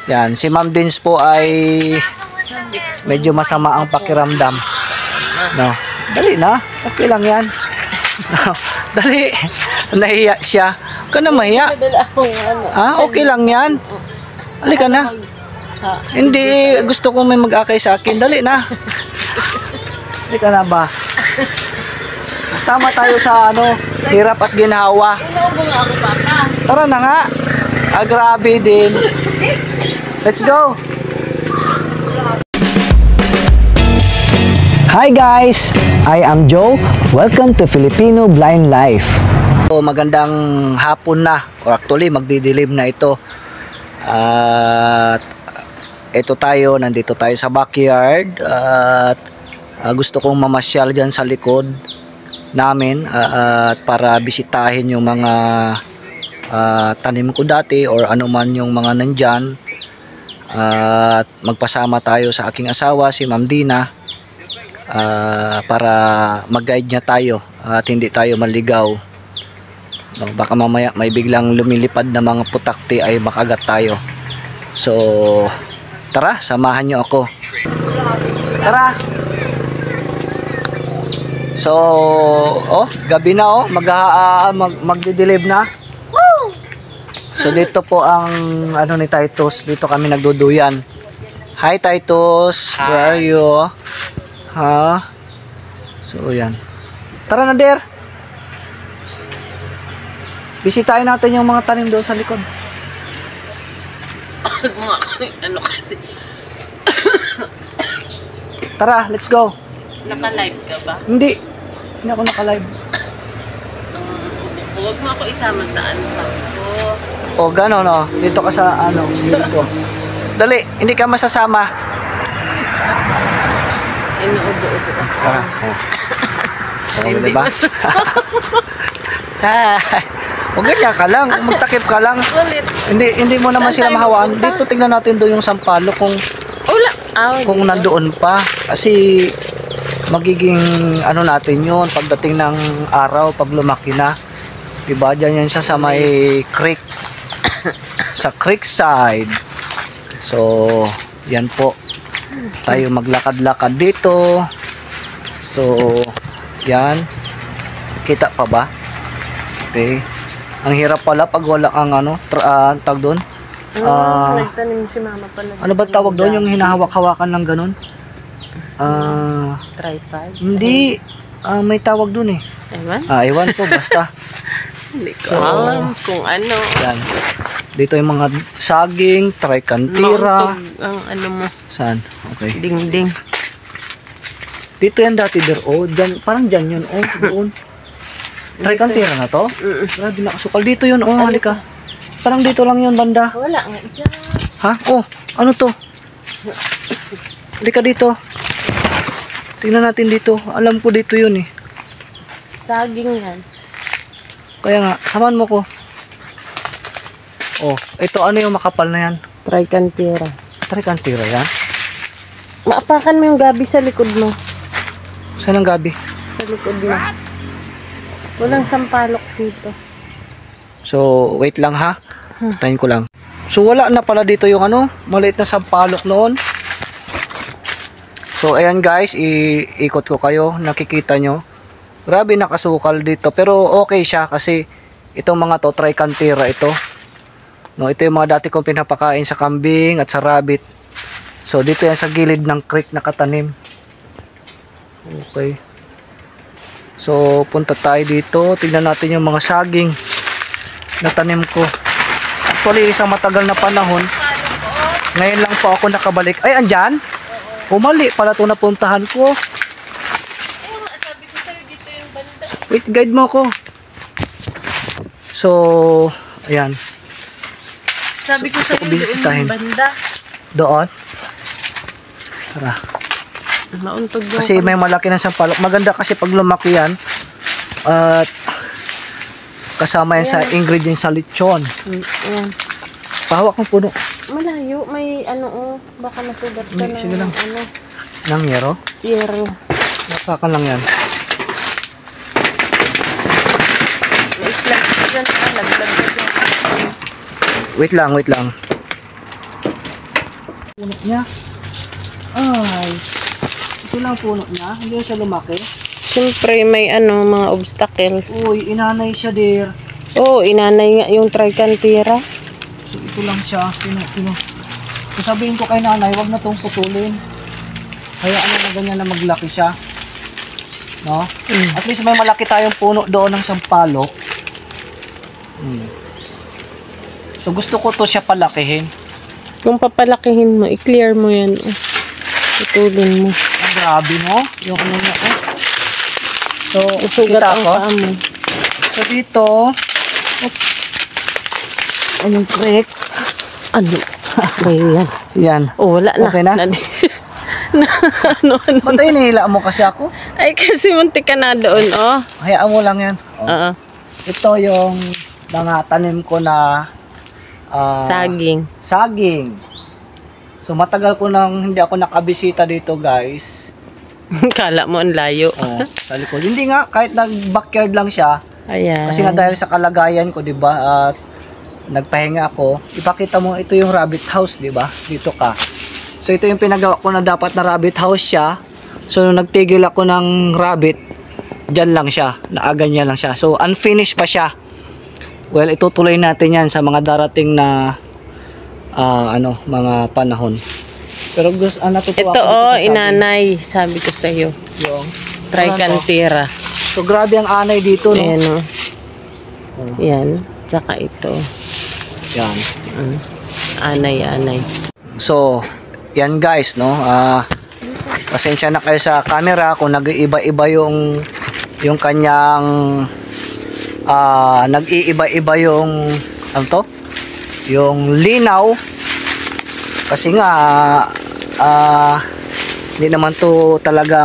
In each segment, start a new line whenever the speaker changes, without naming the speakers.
Yan, si Ma'am Dins po ay medyo masama ang pakiramdam. No. Dali na. Okay lang yan. No. Dali. Nahiya siya. Huwag ka na mahiya. Okay lang yan. Halika na. Hindi, gusto kong may mag-akay sa akin. Dali na. Halika na ba? Sama tayo sa hirap at ginhawa. Tara na nga. Grabe din. Let's go. Hi guys, I am Joe. Welcome to Filipino Blind Life. So, magandang hapon na, or actually magdidilim na ito. At nandito tayo sa backyard. At gusto kong mamasyal dyan sa likod namin at para bisitahin yung mga tanim ko dati or anuman yung mga nandyan. At magpasama tayo sa aking asawa, si Ma'am Dina. Para mag-guide niya tayo at hindi tayo maligaw. No, baka mamaya may biglang lumilipad na mga putakti ay makagat tayo. So, tara, samahan niyo ako. Tara. So, gabi na magdidilim na. So, dito po ang ni Titus. Dito kami nagduduyan. Hi Titus, where are you? So yan. Tara na der. Bisitahin natin yung mga tanim doon sa likod.
Mga kasi.
Tara, let's go.
Naka-live ka ba?
Hindi ako naka-live.
Huwag mo ako isama sa ko.
Gano'n dito ka sa dito. Dali, hindi ka masasama.
Inuubo-ubo ako.
Diba? Huwag ganyan ka lang. Magtakip ka lang. Hindi mo naman sila mahawaan. Dito tingnan natin doon yung sampalo kung nandoon pa. Kasi magiging natin yun pagdating ng araw pag lumaki na. Diba? Diyan yan siya sa may creek. Sa creek side. So, yan po. Tayo maglakad-lakad dito. So, yan. Kita pa ba? Okay. Ang hirap pala pag wala ang tag doon.
Nagtanim si mama pala.
Ano ba tawag doon? Yung hinahawak-hawakan ng ganun?
Tripod?
Hindi. May tawag doon eh.
Ewan?
Ewan po. Basta.
Hindi ko alam kung ano.
Yan. Dito yung mga saging, tricantira.
Ang mo.
Saan? Okay.
Ding-ding.
Dito yan dati, dyan, parang dyan yun. Doon. Tricantira na to? Grabe, nakasukal. Dito yun, halika. Parang dito lang yun, banda.
Wala nga dyan.
Ha? Ano to? Halika dito. Tingnan natin dito. Alam ko dito yun eh.
Saging yan.
Kaya nga, saman mo ko. Ito ano yung makapal na yan?
Tricantira.
Tricantira yan?
Maapakan mo yung gabi sa likod mo.
Saan ang gabi?
Sa likod mo. Walang sampalok dito.
So, wait lang ha. Tayin ko lang. So, wala na pala dito yung maliit na sampalok noon. So, ayan guys, iikot ko kayo. Nakikita nyo. Grabe nakasukal dito. Pero okay siya kasi itong mga to, tricantira ito. No, ito yung mga dati kong pinapakain sa kambing at sa rabbit. So, dito yan sa gilid ng creek nakatanim. Okay. So, punta tayo dito. Tignan natin yung mga saging na tanim ko. Actually, isang matagal na panahon. Ngayon lang po ako nakabalik. Ay, andyan? Mali pala ito napuntahan ko.
Sabi ko sa'yo dito yung banda.
Wait, guide mo ako. So, ayan.
Sabi ko sa'yo doon yung banda.
Doon? Tara.
Mauntog doon.
Kasi may malaki ng sampalok. Maganda kasi pag lumaki yan. At kasama yan sa ingredients sa lechon. Pahawak ng puno.
Malayo. May baka nasugat ka ng
Sige lang. Nang yero?
Yero.
Napakan lang yan.
May slap dyan. Laglag ka dyan.
Wait lang, wait lang. Puno niya. Ay. Ito lang puno niya. Hindi siya lumaki.
Siyempre, may mga obstacles.
Uy, inanay siya, dear.
Oo, inanay nga yung tricanthera.
So, ito lang siya. So, sabihin ko kay nanay, wag na itong putulin. Kaya na ganyan na maglaki siya. No? At least may malaki tayong puno doon ng sampalok. So, gusto ko to siya palakihin.
Kung papalakihin mo, i-clear mo yan. Itulin mo.
Ang grabe, no? Yung ano niya, So,
Isugat
kita
ang
ko.
paa mo.
So, dito, anong creek?
Ano? Ayan.
Yan.
Oh, wala na.
Okay na?
Ano?
Ba't ay nihila mo kasi ako?
Ay, kasi muntik ka na doon, oh.
Hayaan mo lang yan.
Oo.
Ito yung mga tanim ko na
Saging.
saging. So, matagal ko nang hindi ako nakabisita dito, guys.
Kala mo ang layo.
Sa likod. Hindi nga, kahit nag-backyard lang siya.
Ayan.
Kasi nga dahil sa kalagayan ko, 'di ba? At nagpahinga ako. Ipakita mo, ito yung rabbit house, 'di ba? Dito ka. So ito yung pinagawa ko na dapat na rabbit house siya. So nung nagtigil ako ng rabbit, diyan lang siya. Naaganyan lang siya. So unfinished pa siya. Well, itutuloy natin 'yan sa mga darating na mga panahon. Pero gusto natutuwa
Ito,
ako dito sa
inanay. Sabi ko sa iyo.
yung
Tricanthera.
So grabe ang anay dito, no?
Ayan, oh. Yan. Tsaka ito.
Yan.
Anay.
So, yan guys, no? Pasensya na kayo sa camera kung nag-iiba-iba yung kanyang nag-iiba-iba yung ano to? Yung linaw. Kasi nga hindi naman to talaga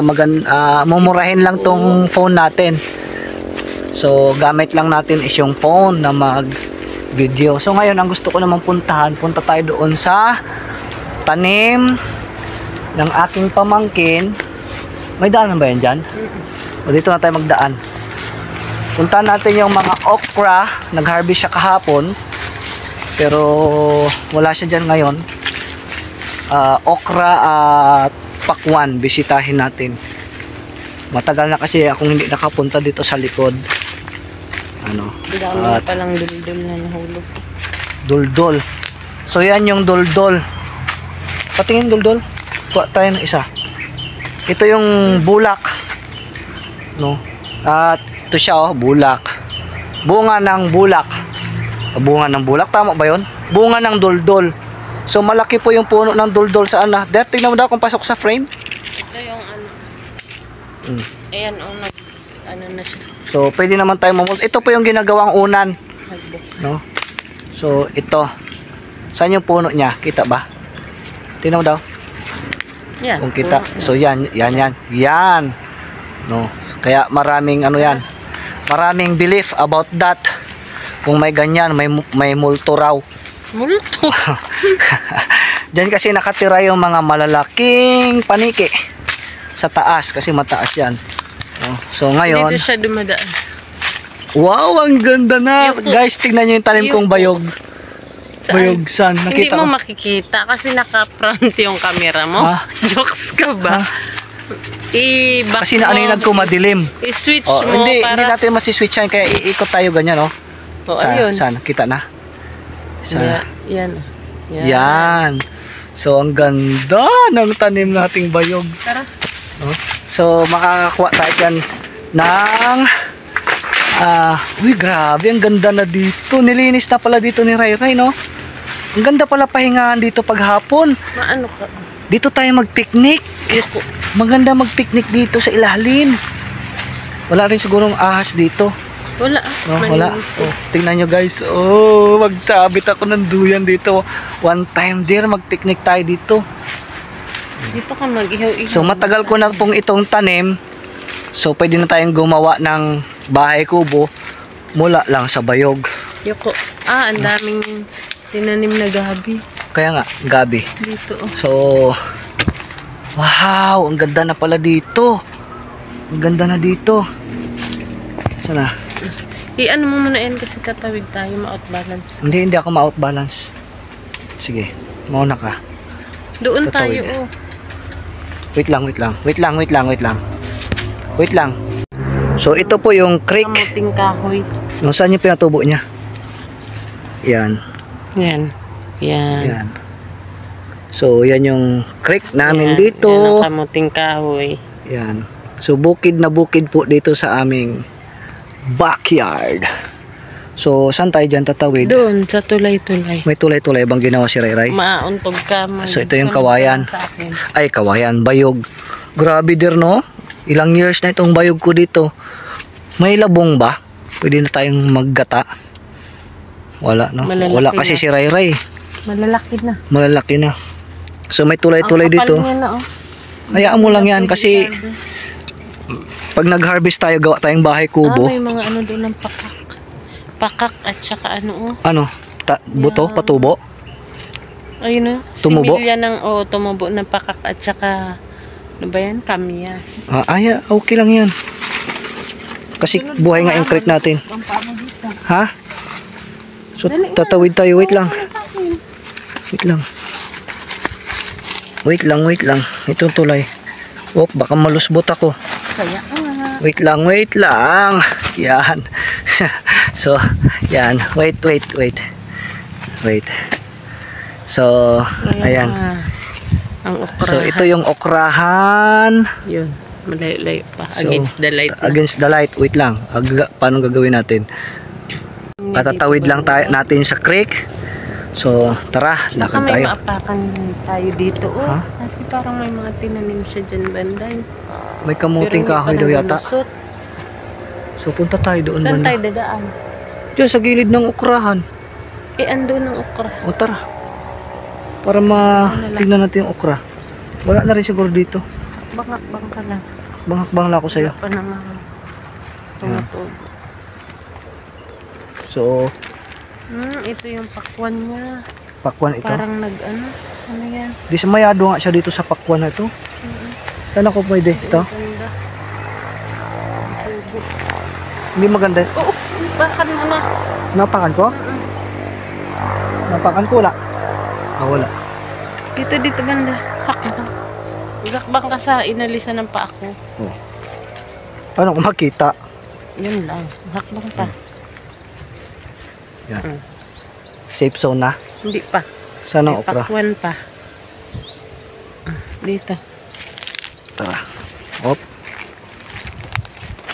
mumurahin lang tong phone natin. So, gamit lang natin is yung phone na mag-video. So, ngayon, ang gusto ko naman punta tayo doon sa tanim ng aking pamangkin. May daan ba yan dyan? O, dito na tayo magdaan. Puntahan natin yung mga okra. Nag-harvest siya kahapon. Pero, wala siya dyan ngayon. Okra at pakwan. Bisitahin natin. Matagal na kasi akong hindi nakapunta dito sa likod.
Dami palang duldul na nahulog.
Duldul. So yan yung duldul. Patingin duldul. Kuha tayo ng isa. Ito yung bulak. No? At ito siya, bulak. Bunga ng bulak. Bunga ng bulak, tama ba yun? Bunga ng duldul. So malaki po yung puno ng duldul sa ana. Der, tingnan mo daw kung pasok sa frame.
Ito yung Ayan, na siya.
So, pwede naman tayo mamulot. Ito po yung ginagawang unan. No? So, ito. Saan yung puno niya? Kita ba? Tingnan mo daw.
Yan.
Kung kita. So, yan. Yan. No? Kaya maraming yan. Maraming belief about that. Kung may ganyan, may multo raw.
Multo?
Diyan kasi nakatira yung mga malalaking paniki. Sa taas. Kasi mataas yan. So ngayon,
dito siya dumadaan.
Wow, ang ganda na. Guys, tignan nyo yung tanim kong bayog.
Saan?
Bayog san.
Hindi
Nakita
mo
ko.
makikita kasi naka-front yung camera mo.
Ha?
Jokes ka ba? I-back
Kasi naaninag ko madilim.
I-switch
Oh,
mo
hindi
para...
natin masiswitchan kaya iikot tayo ganyan, no?
ayun.
Saan? Kita na?
Yan.
Yan. So, ang ganda ng tanim nating bayog.
Tara.
So, makakakuha tayo dyan ng uy, grabe, ang ganda na dito. Nilinis na pala dito ni Ray Ray, no? Ang ganda pala pahingahan dito paghapon.
Maano ka?
Dito tayo mag-picnic. Maganda mag-picnic dito sa ilalim. Wala rin sigurong ahas dito.
Wala.
No, wala. Oh, tingnan nyo guys. Oh, magsabit ako ng duyan dito. One time dear, mag-picnic tayo dito.
Dito ka mag-ihaw-ihaw.
So matagal ko na pong itong tanim. So pwede na tayong gumawa ng bahay kubo mula lang sa bayog.
Yoko. Ang daming tinanim na gabi.
Kaya nga, gabi.
Dito.
So, wow, ang ganda na pala dito. Ang ganda na dito. Sana?
I-ano mo muna yan kasi tatawid tayo, ma-outbalance.
Hindi ako ma-outbalance. Sige, mauna ka.
Doon
Tatawid.
tayo, oh.
Wait lang. Wait lang. So ito po yung creek.
Kamuting kahoy.
Kung saan yung pinatubo niya? Yan.
Yan.
So yan yung creek namin
Yan
dito.
ang kamuting kahoy.
Yan. So bukid na bukid po dito sa aming backyard. So saan tayo dyan tatawid?
Doon, sa tulay-tulay.
May tulay-tulay bang ginawa si Rayray?
Maauntog ka.
So ito yung kawayan.
Sa akin.
Ay, kawayan, bayog. Grabe dir, no? Ilang years na itong bayog ko dito. May labong ba? Pwede na tayong maggata. Wala, no?
Malalaki
Wala kasi
na.
si Rayray.
Malalaki na.
So may tulay-tulay
Ang kapal
dito.
niya na, oh.
Hayaan mo lang yan kasi pag nag-harvest tayo, gawa tayong bahay kubo.
May mga ano doon ng pakak. Pakak at saka ano, oh.
Ano? Buto? Patubo?
Ayun, oh.
Tumubo?
Similya ng, tumubo ng pakak at saka, ano ba yan? Kamyas.
Okay lang yan. Kasi buhay nga yung creek natin.
Ang paano dito.
Ha? So tatawid tayo. Wait lang. Wait lang. Itong tulay. Baka malusbot ako.
Kaya
Wait lang. Yan. So, yan. Wait. So, ayan.
Ang okra.
So, ito yung okrahan.
Yun. Malayo-layo pa.
So,
Against the light.
Against the light. Wait lang. Paano gagawin natin? Katatawid lang natin sa creek. So, tara. Lakad
May
tayo.
maapakan tayo dito.
Ha?
Kasi parang may mga tinanim siya dyan banday.
May kamuting kahoy daw yata. So, punta tayo doon.
Saan
banda.
tayo dadaan?
Diyan sa gilid ng okrahan.
Ando ng okra.
O tara. Para tingnan natin yung okra. Wala na rin siguro dito.
Bangak-bang ka lang.
Bangak-bang lang ako sa'yo.
Pa naman. Tumutubo.
So,
Ito yung pakwan niya.
pakwan ito.
Parang ano yan?
Di sa mayado nga siya dito sa pakwan na ito. Saan ako pwede? Ito?
Ganda. Subo.
Hindi maganda.
Oo, bakan mo na.
Napakan ko? Napakan ko wala. Wala.
Dito banda. Hakbang. Hakbang ka sa inalisan ng paa ko.
Paano ko makita?
Yun lang. Hakbang pa.
Yan. Safe zone na.
Hindi pa.
Saan ang okra?
Pakwan pa. Dito.
Tara. Op.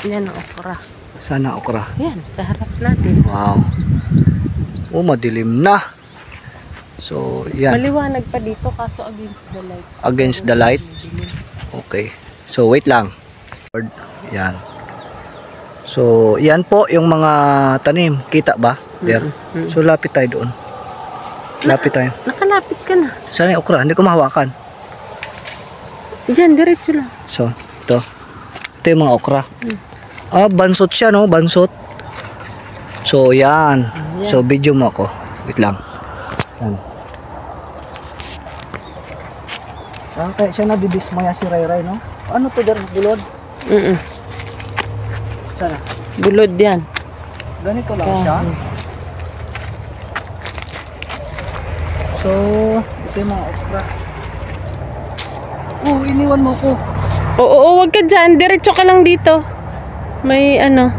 Yan ang okra.
Saan ang okra?
Yan, sa harap natin.
Wow. Madilim na. So, yan.
Maliwanag pa dito kaso against the light.
Against the light? Okay. So, wait lang. Yan. So, yan po yung mga tanim. Kita ba? There. So, lapit tayo doon. Lapit tayo.
Nakalapit ka na.
Saan yung okra? Hindi ko mahawakan.
Diyan, diretso lang.
So, ito. Ito yung mga okra. Bansot siya, no? Bansot. So, yan. So, video mo ako. Wait lang. Yan. Kaya siya nabibismaya si Rayray, no? Ano to, der? Bulod? Sana?
Bulod yan.
Ganito lang siya. So, ito yung mga okra. Iniwan mo ko.
Oo, wag ka dyan. Diretso ka lang dito. May ano.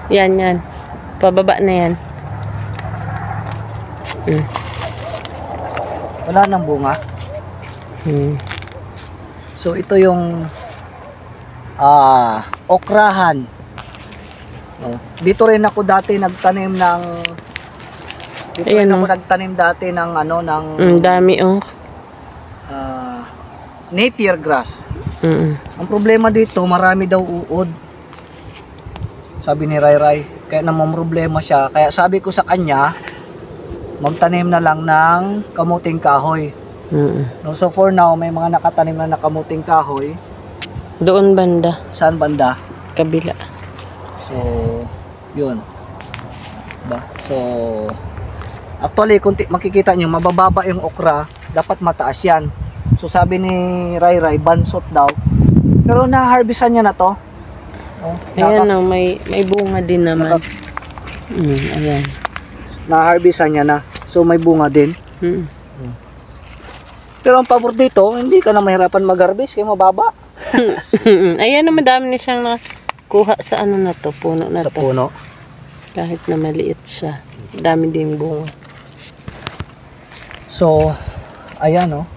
Yan. Pababa na yan.
Wala nang bunga. So, ito yung okrahan. Dito rin ako dati nagtanim ng
dami
napier grass. Ang problema dito, marami daw uod. Sabi ni Rayray, kaya namang problema siya. Kaya sabi ko sa kanya, magtanim na lang ng kamuting kahoy. So for now, may mga nakatanim na kamuting kahoy.
Doon banda.
Saan banda?
Kabila.
So, yun. So, actually, kung makikita nyo, mabababa yung okra, dapat mataas yan. So, sabi ni Rayray, bansot daw. Pero na-harvestan niya na to.
Ayan may bunga din naman. Ayan.
Na-harvestan niya na. So, may bunga din. Pero ang pabor dito, hindi ka na mahirapan mag-harvest kaya mababa.
Ayan na, madami na siyang nakuha sa ano na to, puno na
Sa
to.
puno.
Kahit na maliit siya. Dami din bunga.
So, ayan oh.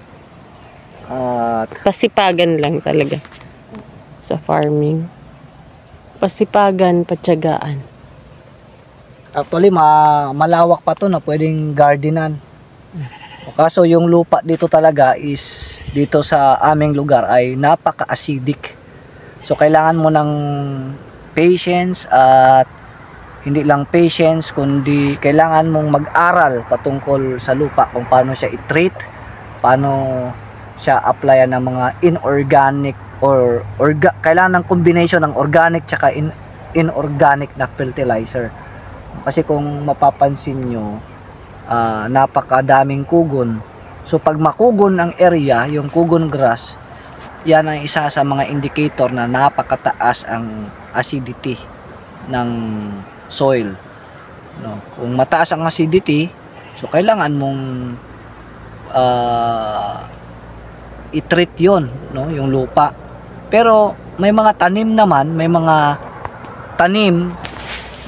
At
Pasipagan lang talaga sa farming. Pasipagan, patyagaan.
actually, malawak pa to na pwedeng gardenan. O kaso yung lupa dito talaga is dito sa aming lugar ay napaka-acidic. So kailangan mo ng patience at hindi lang patience kundi kailangan mong mag-aral patungkol sa lupa kung paano siya i-treat, paano siya applyan ng mga inorganic or kailangan ng combination ng organic tsaka inorganic na fertilizer. Kasi kung mapapansin nyo, napakadaming kugon. So pag makugon ang area, yung kugon grass, yan ang isa sa mga indicator na napakataas ang acidity ng soil. No? Kung mataas ang acidity, so kailangan mong i-treat yun, no? Yung lupa. Pero may mga tanim naman, may mga tanim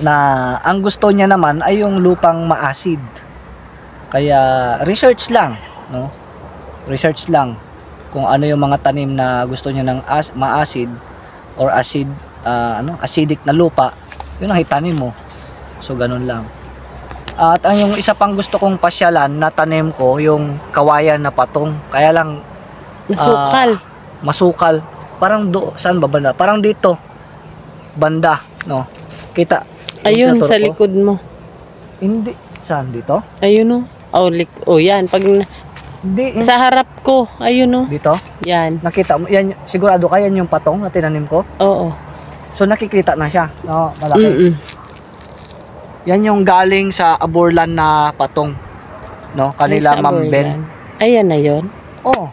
na ang gusto niya naman ay yung lupang ma-acid. Kaya research lang, no? Research lang kung ano yung mga tanim na gusto niya ng ma-acid or acidic na lupa, yun ang itanim mo. So ganun lang. At ang yung isa pang gusto kong pasyalan na tanim ko, yung kawayan na patong. Kaya lang
Masukal.
masukal. Parang saan ba banda? Parang dito. Banda, no? Kita.
Ayun,
Tinuturo
sa
ko.
likod mo.
Hindi. Saan dito?
Ayun o. Oh, yan. Pag
Hindi.
sa harap ko. Ayun o.
Dito?
Yan.
Nakita mo, yan, sigurado ka yan yung patong na tinanim ko?
Oo.
So nakikita na siya, no? Malaki.
Mm-mm.
Yan yung galing sa Aborlan na patong, no? Kanila
Ay, sa
Ma'am Ben.
Aborlan. Ayan na yun.
Oh,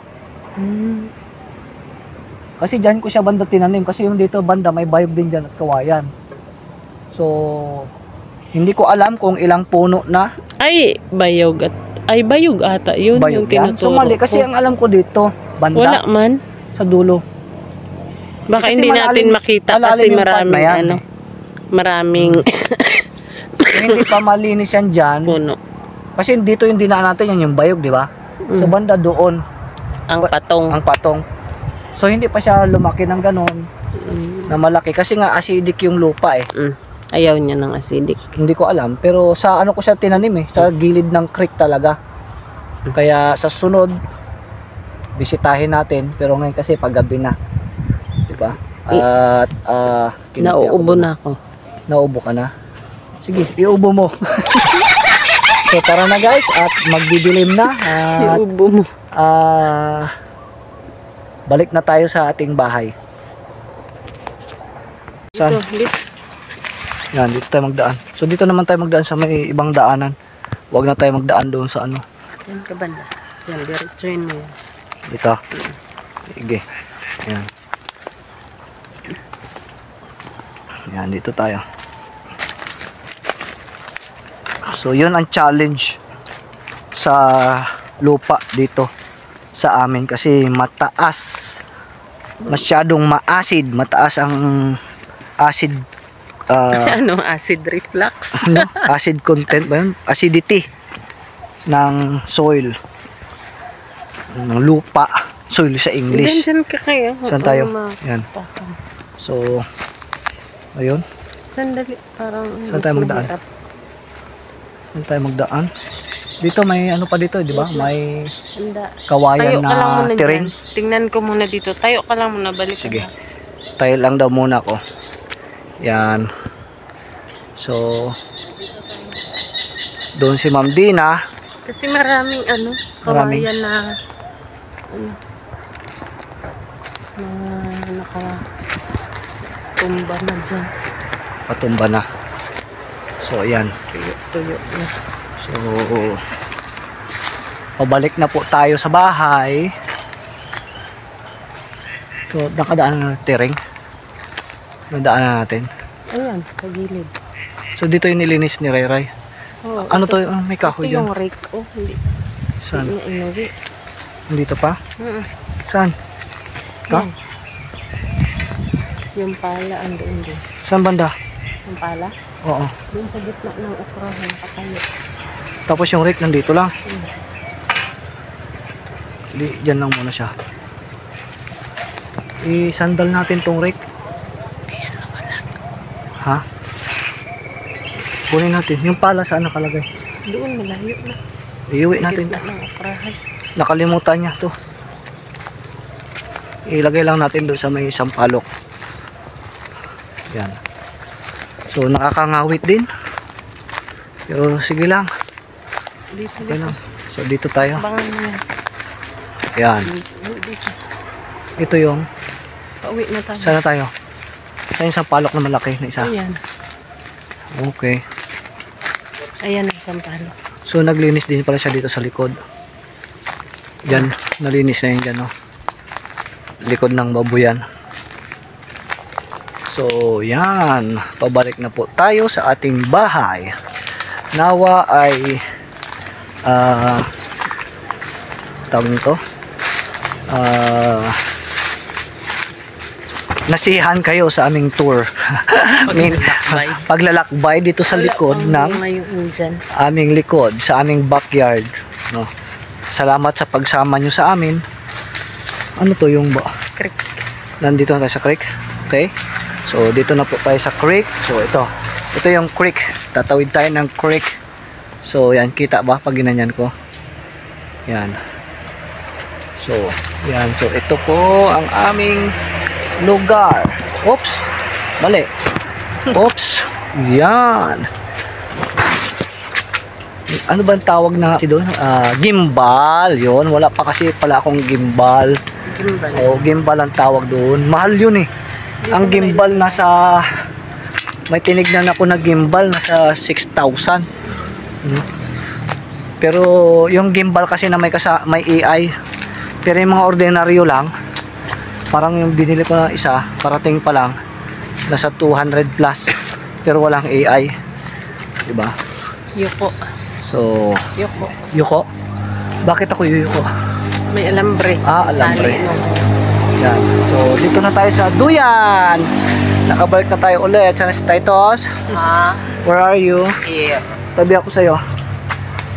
kasi dyan ko siya banda tinanim kasi yung dito banda may bayog din dyan at kawayan. So, hindi ko alam kung ilang puno na.
Ay, bayog ata. Yun
Bayog
yung
yan. So
tinuturo
mali kasi
ko.
ang alam ko dito, banda
Wala man.
sa dulo.
Baka
Kasi
hindi natin
malalim-
makita
malalim
kasi
yung part
maraming
na yan,
ano.
eh.
Maraming
Kung hindi pa malinis yan dyan,
puno.
kasi dito yung dinaan natin yan yung bayog, di ba? So banda doon
Ang patong.
ang patong. So hindi pa siya lumaki ng ganon na malaki kasi nga acidic yung lupa eh.
Ayaw niya ng acidic.
Hindi ko alam pero sa ano ko siya tinanim eh, sa gilid ng creek talaga. Kaya sa sunod bisitahin natin pero ngayon kasi paggabi na. 'Di ba? At
Nauubo na ako.
Nauubo ka na. Sige, iubo mo. So tara na guys at magdidilim na at
Nauubo mo.
balik na tayo sa ating bahay. Saan?
Dito.
Yan, dito tayo magdaan. So dito naman tayo magdaan sa may ibang daanan. Huwag na tayo magdaan doon sa ano.
Yan ka banda. Yan, diretsuin mo yan.
Dito. Sige. Yan. Yan, dito tayo. So yun ang challenge sa lupa dito sa amin kasi mataas. Masyadong ma-acid. Mataas ang acid
Ano, acid reflux?
no? Acid content ba yun? Acidity ng soil, ng lupa, soil sa English.
Diyan ka kayo.
Saan tayo? Yan. So ayun,
Sandali, parang
Saan tayo magdaan?
mahirap.
saan tayo magdaan? Dito may ano pa dito, di ba? May
Handa.
kawayan
Tayo ka lang
na
muna
terrain.
dyan. Tingnan ko muna dito. Tayo ka lang muna. Balik
Sige.
ka.
Tayo lang daw muna ko. Yan. So doon si Ma'am Dina.
Kasi maraming ano,
Maraming.
kawayan na ano, na nakatumba na dyan.
Patumba na. So ayan.
Tuyo na.
So pabalik na po tayo sa bahay. So nakadaan na ng terrain. Nadaanan natin.
Ayan, sa gilid.
So dito yung nilinis ni Ray Ray.
Oh,
Ano to? May kahoy
ito
dyan.
yung rake. Oh, hindi.
Saan?
Hindi niya inuwi.
Dito pa?
Mm.
Saan? Ka?
Yung pala, andoon din.
Saan banda?
Yung pala?
Oo.
Doon sa gitna ng ukrahan, katayo.
Tapos yung rake nandito lang. Di, dyan lang muna siya. I-sandal natin tong rake.
Ayan na wala.
Ha? Kunin natin. Yung pala saan nakalagay?
Doon, malayo na.
Iuwi natin.
Gitna ng ukrahan.
Nakalimutan niya to. Ilagay lang natin doon sa may sampalok. Yan. So nakakangawit din. Pero sige lang.
Dito,
Okay
dito.
lang. So dito tayo.
Abangan mo yan.
Yan.
Dito.
Ito yung.
Pauwi na tayo.
Sana tayo. Saan yung sampalok na malaki na isa?
Ayan.
Okay.
Ayan ang sampalo.
So naglinis din pala siya dito sa likod. Yan. Nalinis na yun dyan. Oh. Likod ng babuyan. So yan. Pabalik na po tayo sa ating bahay. Nawa ay tawag nito nasihan kayo sa aming tour. Paglalakbay dito sa likod ng aming likod, sa aming backyard, no. Salamat sa pagsama nyo sa amin. Ano to yung
Creek.
nandito na tayo sa creek. Okay, so dito na po tayo sa creek. So ito yung creek, tatawid tayo ng creek. So yan, kita ba pag ginanyan ko? Yan. So yan, so ito po ang aming lugar. Oops, mali. Oops, yan. Ano ba ang tawag na doon? Gimbal, yon. Wala pa kasi pala akong gimbal.
Gimbal.
O, gimbal ang tawag doon. Mahal yun eh. Ang gimbal nasa, may tinignan ako na gimbal nasa 6,000. Pero yung gimbal kasi na may AI. Pero yung mga ordinaryo lang, parang yung binili ko na isa, parating pa lang, nasa 200 plus. Pero walang AI. Diba?
Yuko.
So,
Yuko.
yuko. Bakit ako yuko?
May alambre.
Alambre.
Tali, no?
Yan. So, dito na tayo sa Duyan. Nakabalik na tayo ulit. Sana si Titus.
Ha?
Where are you?
Here.
Tabi ako sa'yo.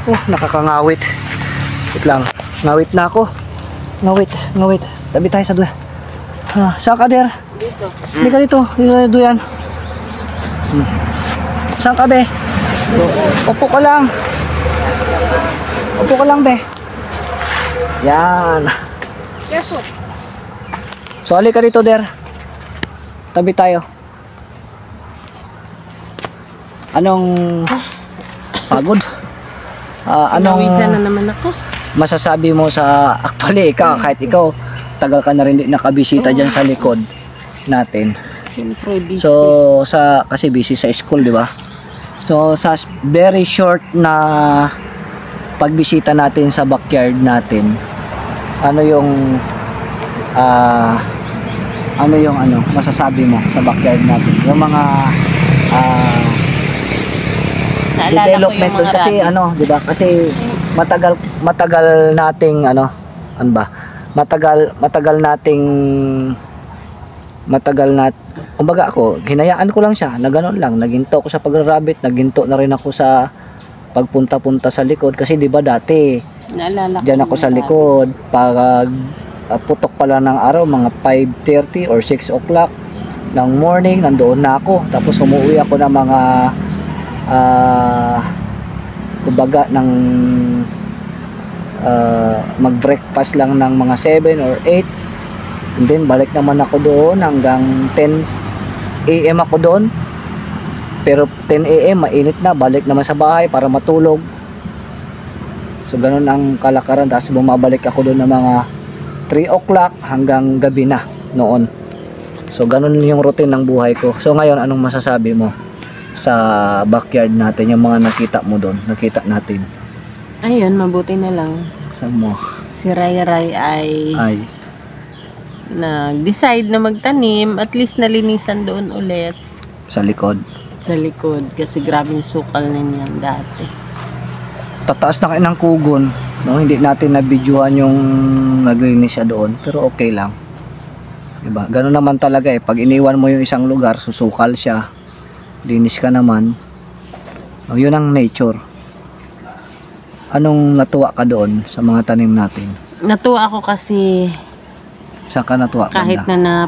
Oh, nakakangawit. Wait lang. Ngawit na ako. Ngawit. Tabi tayo sa Duyan. Saan ka, Der?
Dito.
Hindi ka dito. Dito sa Duyan. Saan ka, be? Upo ka lang. Upo ka lang, be. Yan.
Yes,
So, halika dito, Der. Tabi tayo. Anong pagod?
Nawisan na naman ako.
Masasabi mo sa actually kahit ikaw tagal ka na rin nakabisita dyan sa likod natin.
Siyempre, busy.
So, kasi busy sa school, di ba? So, sa very short na pagbisita natin sa backyard natin, ano yung masasabi mo sa backyard natin? Yung mga
Naalala
development
ko yung mga
kasi
rabbit.
di ba? Kasi matagal nating kumbaga ako, hinayaan ko lang siya na gano'n lang, naginto ako sa pagra-rabbit, naginto na rin ako sa pagpunta-punta sa likod kasi di ba dati
Naalala ko
diyan ako
yung
sa
mga
likod pag putok pala ng araw mga 5:30 or 6 o'clock ng morning, nandoon na ako, tapos umuwi ako ng mga kumbaga ng mag-breakfast lang ng mga 7 or 8, and then balik naman ako doon hanggang 10 AM ako doon. Pero 10 AM mainit na, balik naman sa bahay para matulog. So ganun ang kalakaran, tapos bumabalik ako doon ng mga 3 o'clock hanggang gabi na noon. So ganun yung routine ng buhay ko. So ngayon, anong masasabi mo sa backyard natin, yung mga nakita mo doon, nakita natin?
Ayun, mabuti na lang.
Saan mo?
Si Ray ay
Ay,
nag-decide na magtanim. At least nalinisan doon ulit
sa likod.
sa likod. Kasi grabing sukal na niyan dati.
Tataas na kayo ng kugon. No, hindi natin na-videoan yung naglinis siya doon, pero okay lang. Diba? Ganun naman talaga eh. Pag iniwan mo yung isang lugar, susukal siya. Linis ka naman. No, yun ang nature. Anong natuwa ka doon sa mga tanim natin?
Natuwa ako kasi
Saan ka natuwa?
kahit
Ganda?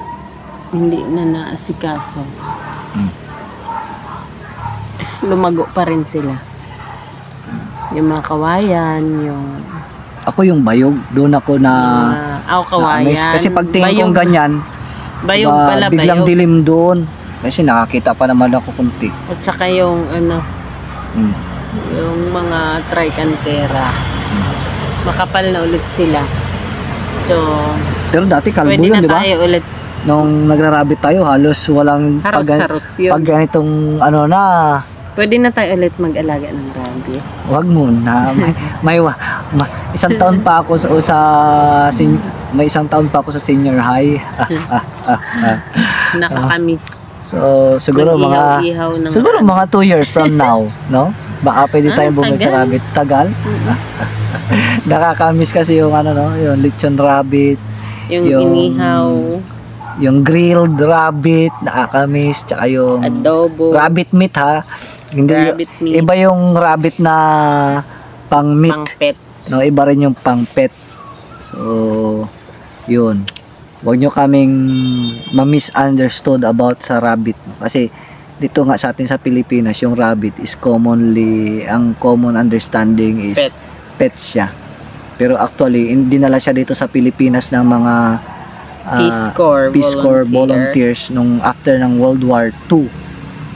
hindi na naasikaso. Lumago pa rin sila. Yung mga kawayan, yung
Ako yung bayog. Doon ako na
kawayan.
na-amaze. Kasi pag tingin kong ganyan,
Bayog pala,
biglang
bayog.
dilim doon. Kasi nakakita pa naman ako kunti.
At saka yung
Mm.
yung mga tricantera. Makapal na ulit sila. So,
Pero dati kalbo
pwede
yun,
na
di ba?
tayo ulit.
Nung nagrarabit tayo, halos walang
Haros-haros yun.
pag ganitong ano na,
Pwede na tayo ulit mag-alaga ng rabi.
wag mo na. Isang taon pa ako may isang taon pa ako sa senior high.
Nakakamiss.
So, siguro
Mag-ihaw-ihaw ng
siguro mga 2 years from now, no? Baka pwede tayong bumalik sa
tagal.
rabbit. Tagal? Nakakamiss kasi yung yung lechon rabbit,
Yung inihaw,
yung grilled rabbit, nakakamiss, tsaka yung
adobo,
rabbit meat ha. Hindi
Rabbit meat.
iba yung rabbit na pang meat,
pang-pet.
no, iba rin yung pang pet. So, yun. Huwag nyo kaming ma-misunderstood about sa rabbit. Kasi dito nga sa atin sa Pilipinas, yung rabbit is ang common understanding is pet siya. Pero actually, dinala siya dito sa Pilipinas ng mga
Peace Corps
volunteers nung after ng World War II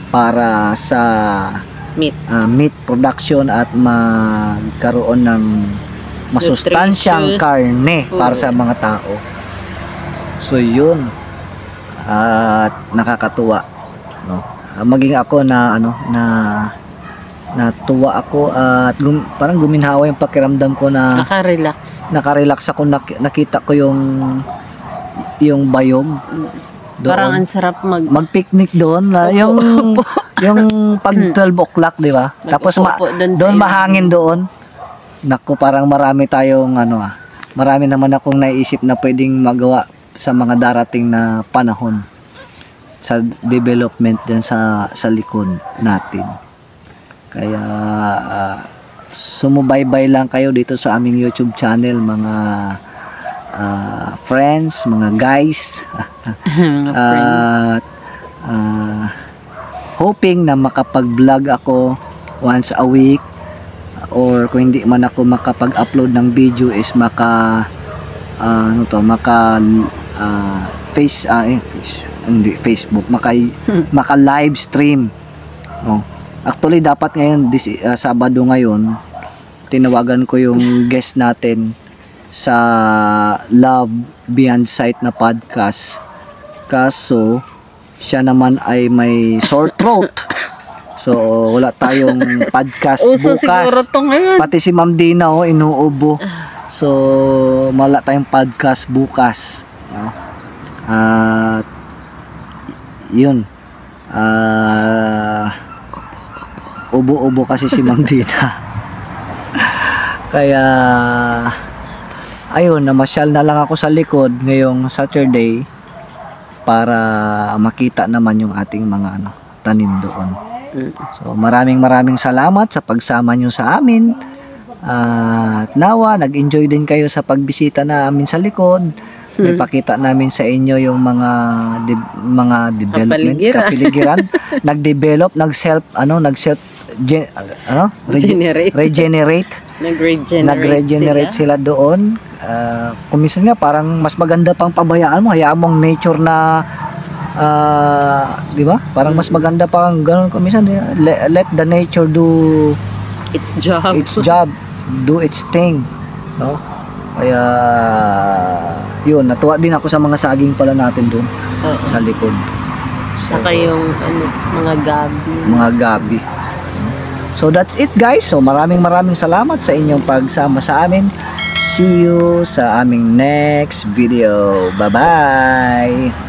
para sa
meat.
meat production at magkaroon ng masustansyang
Nutritious
karne para
food.
sa mga tao. So yun, at nakakatuwa, no? Maging ako na natuwa ako at parang guminhawa yung pakiramdam ko na
Naka-relax.
ako, nakita ko yung bayog doon.
Parang ang sarap
mag-picnic doon, yung pag 12 o'clock, di ba? Tapos
Nag-upo doon
doon
sa
mahangin doon. Naku, parang marami tayong marami naman akong naisip na pwedeng magawa sa mga darating na panahon sa development din sa likod natin. Kaya sumubaybay lang kayo dito sa aming YouTube channel, mga friends, mga guys. At hoping na makapag-vlog ako once a week, or kung hindi man ako makapag-upload ng video is Facebook, maka live stream, no. Actually dapat ngayon Sabado ngayon, tinawagan ko yung guest natin sa Love Beyond Sight na podcast, kaso siya naman ay may sore throat. So wala tayong podcast bukas.
Siguro to ngayon.
Pati si Ma'am Dina inuubo. So wala tayong podcast bukas, no? At yun, ubo-ubo kasi si Ma'am Dina. Kaya ayun, namasyal na lang ako sa likod ngayong Saturday para makita naman yung ating mga tanim doon. So maraming salamat sa pagsama nyo sa amin. At nawa nag-enjoy din kayo sa pagbisita namin sa likod. May pakita namin sa inyo yung mga development, kapaligiran. Nag-develop, regenerate. Nag-regenerate sila doon. Kung minsan nga parang mas maganda pang pabayaan mo, hayaan mong nature na di ba? Parang mas maganda pang ganun kung minsan, let the nature do
its job,
do its thing, no? Kaya yun, natuwa din ako sa mga saging pala natin doon sa likod.
Saka yung mga gabi.
So that's it guys. So maraming salamat sa inyong pagsama sa amin. See you sa aming next video. Bye bye.